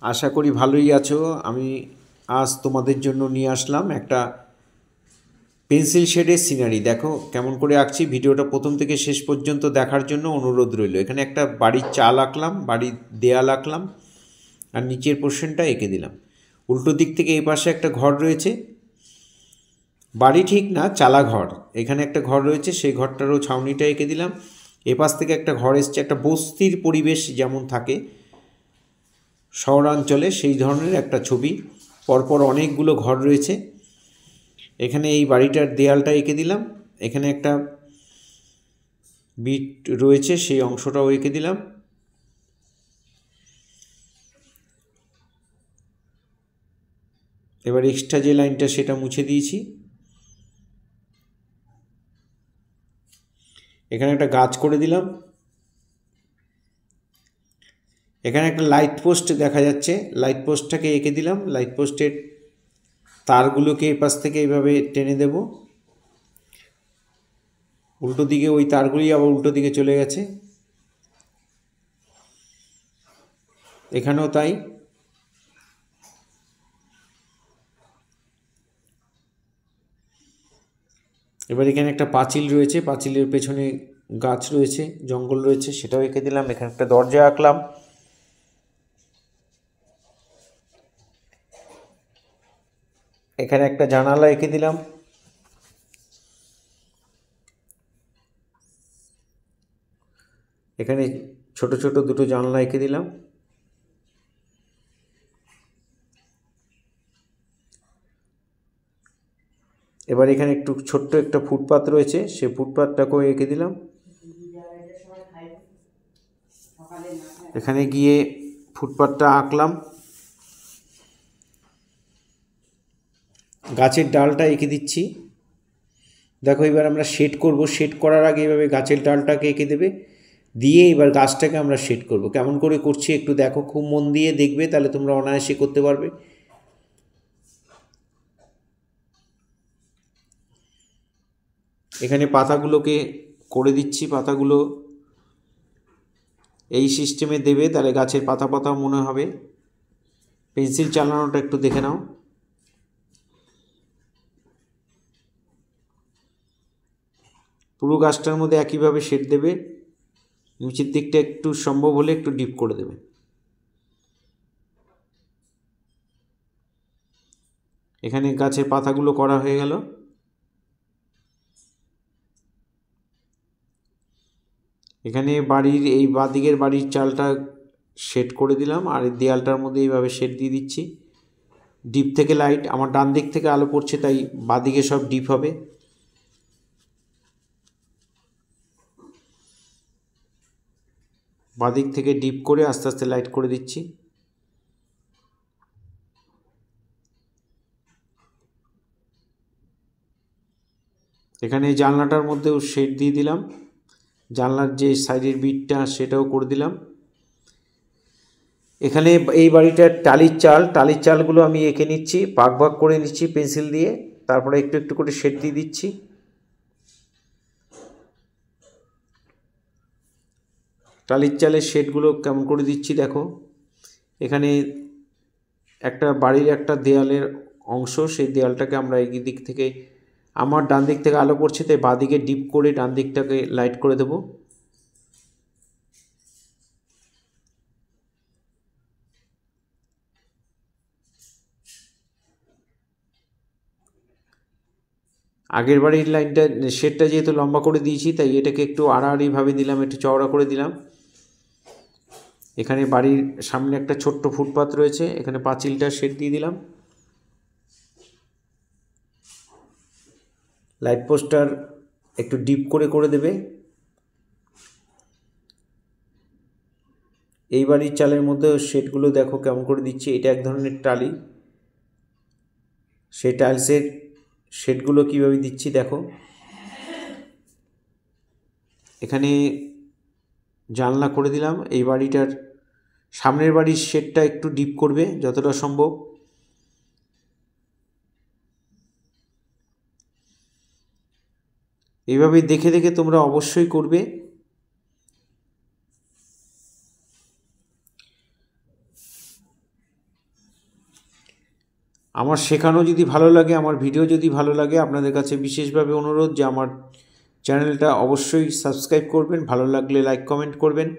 আশা করি ভালোই আছো। আমি আজ তোমাদের জন্য নিয়ে আসলাম একটা পেন্সিল শেডের সিনারি। দেখো কেমন করে আঁকছি। ভিডিওটা প্রথম থেকে শেষ পর্যন্ত দেখার জন্য অনুরোধ রইল। এখানে একটা বাড়ির চাল আঁকলাম, বাড়ির দেয়াল আঁকলাম, আর নিচের পোর্শনটা এঁকে দিলাম। উল্টো দিক থেকে এই পাশে একটা ঘর রয়েছে, বাড়ি ঠিক না, চালা ঘর। এখানে একটা ঘর রয়েছে, সেই ঘরটারও ছাউনিটা এঁকে দিলাম। এপাশ থেকে একটা ঘর এসছে, একটা বস্তির পরিবেশ যেমন থাকে শহরাঞ্চলে, সেই ধরনের একটা ছবি। পরপর অনেকগুলো ঘর রয়েছে। এখানে এই বাড়িটার দেয়ালটা এঁকে দিলাম। এখানে একটা বিট রয়েছে, সেই অংশটাও এঁকে দিলাম। এবার এক্সট্রা যে লাইনটা সেটা মুছে দিয়েছি। এখানে একটা গাছ করে দিলাম। এখানে একটা লাইট পোস্ট দেখা যাচ্ছে, লাইট পোস্টটাকে এঁকে দিলাম। লাইট পোস্টের তারগুলোকে এপাশ থেকে এইভাবে টেনে দেব। উল্টো দিকে ওই তারগুলি আবার উল্টো দিকে চলে গেছে, এখানেও তাই। এবার এখানে একটা পাঁচিল রয়েছে, পাঁচিলের পেছনে গাছ রয়েছে, জঙ্গল রয়েছে, সেটাও এঁকে দিলাম। এখানে একটা দরজা আঁকলাম। এখানে একটা জানালা এঁকে দিলাম। এখানে ছোট ছোট দুটো জানলা এঁকে দিলাম। এবার এখানে একটু ছোট্ট একটা ফুটপাথ রয়েছে, সেই ফুটপাথটাকেও এঁকে দিলাম। এখানে গিয়ে ফুটপাথটা আঁকলাম। গাছের ডালটা এঁকে দিচ্ছি। দেখো এবার আমরা শেড করব। শেড করার আগে এভাবে গাছের ডালটাকে এঁকে দেবে, দিয়ে এবার গাছটাকে আমরা শেড করব। কেমন করে করছি একটু দেখো, খুব মন দিয়ে দেখবে, তাহলে তোমরা অনায়াসে করতে পারবে। এখানে পাতাগুলোকে করে দিচ্ছি। পাতাগুলো এই সিস্টেমে দেবে, তাহলে গাছের পাতা পাতা মনে হবে। পেন্সিল চালানোটা একটু দেখে নাও। পুরো গাছটার মধ্যে একইভাবে শেড দেবে। নিচের দিকটা একটু সম্ভব হলে একটু ডিপ করে দেবে। এখানে গাছের পাতাগুলো করা হয়ে গেল। এখানে বাড়ির এই বাঁদিকের বাড়ির চালটা শেড করে দিলাম, আর এই দেয়ালটার মধ্যে এইভাবে শেড দিয়ে দিচ্ছি। ডিপ থেকে লাইট, আমার ডান দিক থেকে আলো পড়ছে, তাই বাঁদিকে সব ডিপ হবে। বাঁদিক থেকে ডিপ করে আস্তে আস্তে লাইট করে দিচ্ছি। এখানে জানলাটার মধ্যেও শেড দিয়ে দিলাম। জানলার যে সাইডের বিটটা সেটাও করে দিলাম। এখানে এই বাড়িটার টালির চাল, টালির চালগুলো আমি এঁকে নিচ্ছি, ভাগ ভাগ করে নিচ্ছি পেন্সিল দিয়ে, তারপরে একটু একটু করে শেড দিয়ে দিচ্ছি। টালির চালের শেডগুলো কেমন করে দিচ্ছি দেখো। এখানে একটা বাড়ির একটা দেয়ালের অংশ, সেই দেয়ালটাকে আমরা এই দিক থেকে, আমার ডান দিক থেকে আলো পড়ছে তাই বাঁ দিকে ডিপ করে ডান দিকটাকে লাইট করে দেব। আগের বাড়ির লাইনটা শেডটা যেহেতু লম্বা করে দিয়েছি, তাই এটাকে একটু আড়াআড়িভাবে দিলাম, একটু চওড়া করে দিলাম। এখানে বাড়ির সামনে একটা ছোট্ট ফুটপাথ রয়েছে, এখানে পাঁচিলটা শেড দিয়ে দিলাম। লাইট পোস্টার একটু ডিপ করে করে দেবে। এই বাড়ির চালের মধ্যে শেডগুলো দেখো কেমন করে দিচ্ছি। এটা এক ধরনের টালি, সেই টাইলসের শেডগুলো কীভাবে দিচ্ছি দেখো। এখানে জানলা করে দিলাম। এই বাড়িটার সামনের বাড়ির শেডটা একটু ডিপ করবে যতটা সম্ভব। এইভাবে দেখে দেখে তোমরা অবশ্যই করবে। আমার শেখানো যদি ভালো লাগে, আমার ভিডিও যদি ভালো লাগে, আপনাদের কাছে বিশেষভাবে অনুরোধ যে আমার চ্যানেলটা অবশ্যই সাবস্ক্রাইব করবেন, ভালো লাগলে লাইক কমেন্ট করবেন,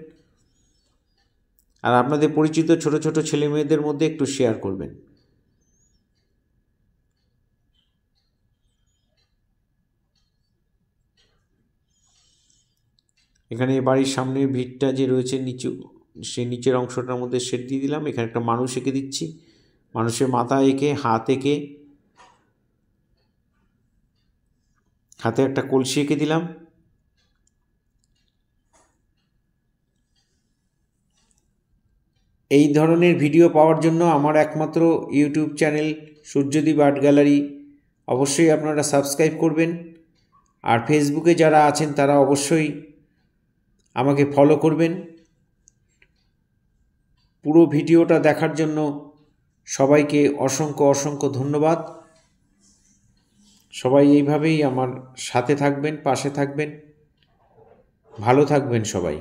আর আপনাদের পরিচিত ছোট ছোট ছেলে মেয়েদের মধ্যে একটু শেয়ার করবেন। এখানে বাড়ির সামনের ভিতটা যে রয়েছে নিচু, সেই নিচের অংশটার মধ্যে শেড দিয়ে দিলাম। এখানে একটা মানুষ এঁকে দিচ্ছি, মানুষের মাথা এঁকে, হাত এঁকে, হাতে একটা কলসি এঁকে দিলাম। এই ধরনের ভিডিও পাওয়ার জন্য আমার একমাত্র YouTube channel Suryadip art gallery অবশ্যই আপনারা সাবস্ক্রাইব করবেন। আর ফেসবুকে যারা আছেন তারা অবশ্যই আমাকে ফলো করবেন। পুরো ভিডিওটা দেখার জন্য সবাইকে অসংখ্য অসংখ্য ধন্যবাদ। সবাই এইভাবেই আমার সাথে থাকবেন, পাশে থাকবেন, ভালো থাকবেন সবাই।